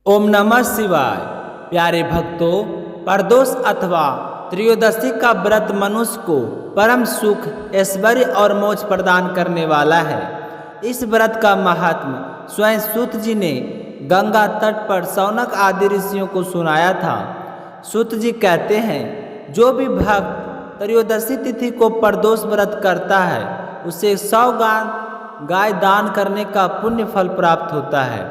ओम नमः शिवाय। प्यारे भक्तों, प्रदोष अथवा त्रयोदशी का व्रत मनुष्य को परम सुख, ऐश्वर्य और मोक्ष प्रदान करने वाला है। इस व्रत का महात्म स्वयं सूत जी ने गंगा तट पर शौनक आदि ऋषियों को सुनाया था। सूत जी कहते हैं, जो भी भक्त त्रयोदशी तिथि को प्रदोष व्रत करता है उसे 100 गाय दान करने का पुण्य फल प्राप्त होता है।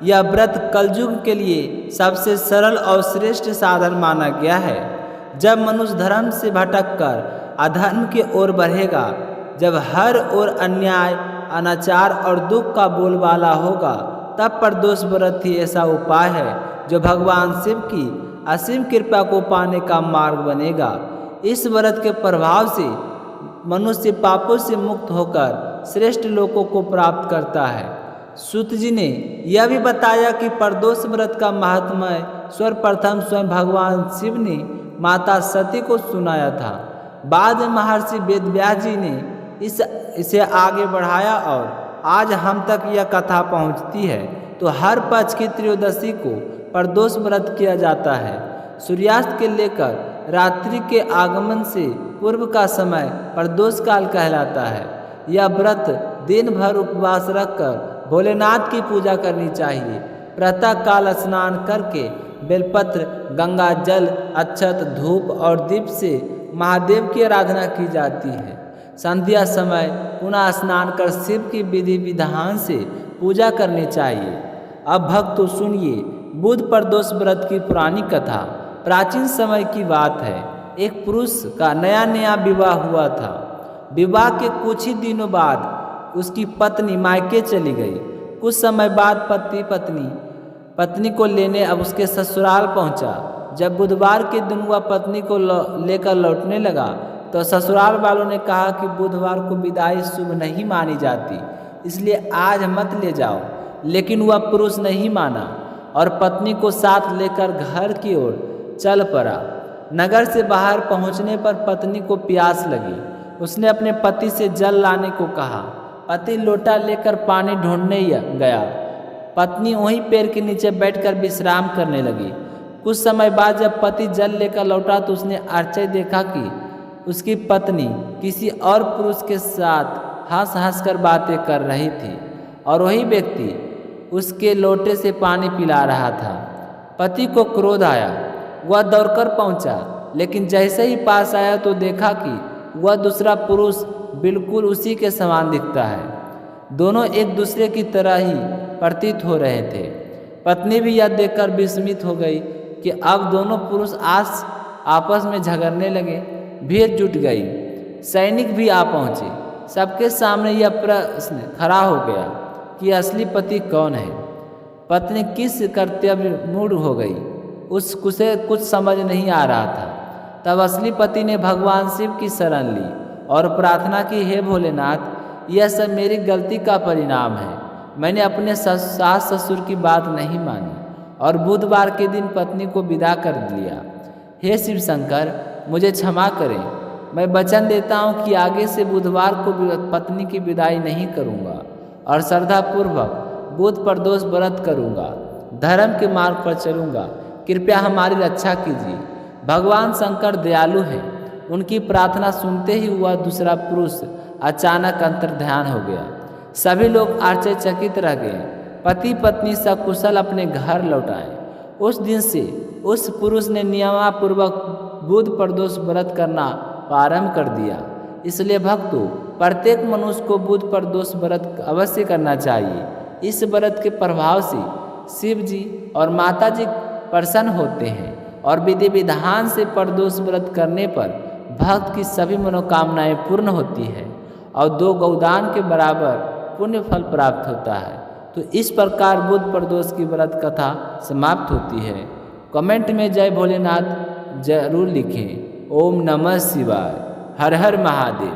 यह व्रत कलयुग के लिए सबसे सरल और श्रेष्ठ साधन माना गया है। जब मनुष्य धर्म से भटककर अधर्म की ओर बढ़ेगा, जब हर ओर अन्याय, अनाचार और दुख का बोलबाला होगा, तब प्रदोष व्रत ही ऐसा उपाय है जो भगवान शिव की असीम कृपा को पाने का मार्ग बनेगा। इस व्रत के प्रभाव से मनुष्य पापों से मुक्त होकर श्रेष्ठ लोकों को प्राप्त करता है। सूत जी ने यह भी बताया कि प्रदोष व्रत का महात्म्य सर्वप्रथम स्वयं भगवान शिव ने माता सती को सुनाया था। बाद में महर्षि वेदव्यास जी ने इसे आगे बढ़ाया और आज हम तक यह कथा पहुंचती है। तो हर पक्ष की त्रयोदशी को प्रदोष व्रत किया जाता है। सूर्यास्त के लेकर रात्रि के आगमन से पूर्व का समय प्रदोष काल कहलाता है। यह व्रत दिन भर उपवास रखकर भोलेनाथ की पूजा करनी चाहिए। प्रातः काल स्नान करके बेलपत्र, गंगा जल, अक्षत, धूप और दीप से महादेव की आराधना की जाती है। संध्या समय पुनः स्नान कर शिव की विधि विधान से पूजा करनी चाहिए। अब भक्तों सुनिए बुध प्रदोष व्रत की पुरानी कथा। प्राचीन समय की बात है। एक पुरुष का नया नया विवाह हुआ था। विवाह के कुछ ही दिनों बाद उसकी पत्नी मायके चली गई। कुछ समय बाद पत्नी को लेने अब उसके ससुराल पहुंचा। जब बुधवार के दिन वह पत्नी को लेकर लौटने लगा तो ससुराल वालों ने कहा कि बुधवार को विदाई शुभ नहीं मानी जाती, इसलिए आज मत ले जाओ। लेकिन वह पुरुष नहीं माना और पत्नी को साथ लेकर घर की ओर चल पड़ा। नगर से बाहर पहुंचने पर पत्नी को प्यास लगी। उसने अपने पति से जल लाने को कहा। पति लोटा लेकर पानी ढूंढने गया। पत्नी वहीं पेड़ के नीचे बैठकर विश्राम करने लगी। कुछ समय बाद जब पति जल लेकर लौटा तो उसने आश्चर्य देखा कि उसकी पत्नी किसी और पुरुष के साथ हंस हंस कर बातें कर रही थी और वही व्यक्ति उसके लोटे से पानी पिला रहा था। पति को क्रोध आया। वह दौड़कर पहुंचा, लेकिन जैसे ही पास आया तो देखा कि वह दूसरा पुरुष बिल्कुल उसी के समान दिखता है। दोनों एक दूसरे की तरह ही प्रतीत हो रहे थे। पत्नी भी यह देखकर विस्मित हो गई कि अब दोनों पुरुष आपस में झगड़ने लगे। भीड़ जुट गई। सैनिक भी आ पहुंचे। सबके सामने यह प्रश्न खड़ा हो गया कि असली पति कौन है। पत्नी किस कर्तव्य मूढ़ हो गई, उसे कुछ समझ नहीं आ रहा था। तब असली पति ने भगवान शिव की शरण ली और प्रार्थना की, हे भोलेनाथ, यह सब मेरी गलती का परिणाम है। मैंने अपने सास ससुर की बात नहीं मानी और बुधवार के दिन पत्नी को विदा कर दिया। हे शिव शंकर, मुझे क्षमा करें। मैं वचन देता हूँ कि आगे से बुधवार को पत्नी की विदाई नहीं करूँगा और श्रद्धापूर्वक बुध प्रदोष व्रत करूँगा, धर्म के मार्ग पर चलूँगा। कृपया हमारी रक्षा कीजिए। भगवान शंकर दयालु हैं। उनकी प्रार्थना सुनते ही वह दूसरा पुरुष अचानक अंतर्ध्यान हो गया। सभी लोग आश्चर्यचकित रह गए। पति पत्नी सकुशल अपने घर लौट आए। उस दिन से उस पुरुष ने नियमपूर्वक बुध प्रदोष व्रत करना प्रारंभ कर दिया। इसलिए भक्तों, प्रत्येक मनुष्य को बुध प्रदोष व्रत अवश्य करना चाहिए। इस व्रत के प्रभाव से शिव जी और माता जी प्रसन्न होते हैं और विधि विधान से प्रदोष व्रत करने पर भक्त की सभी मनोकामनाएं पूर्ण होती है और 2 गौदान के बराबर पुण्य फल प्राप्त होता है। तो इस प्रकार बुध प्रदोष की व्रत कथा समाप्त होती है। कमेंट में जय भोलेनाथ जरूर लिखें। ओम नमः शिवाय। हर हर महादेव।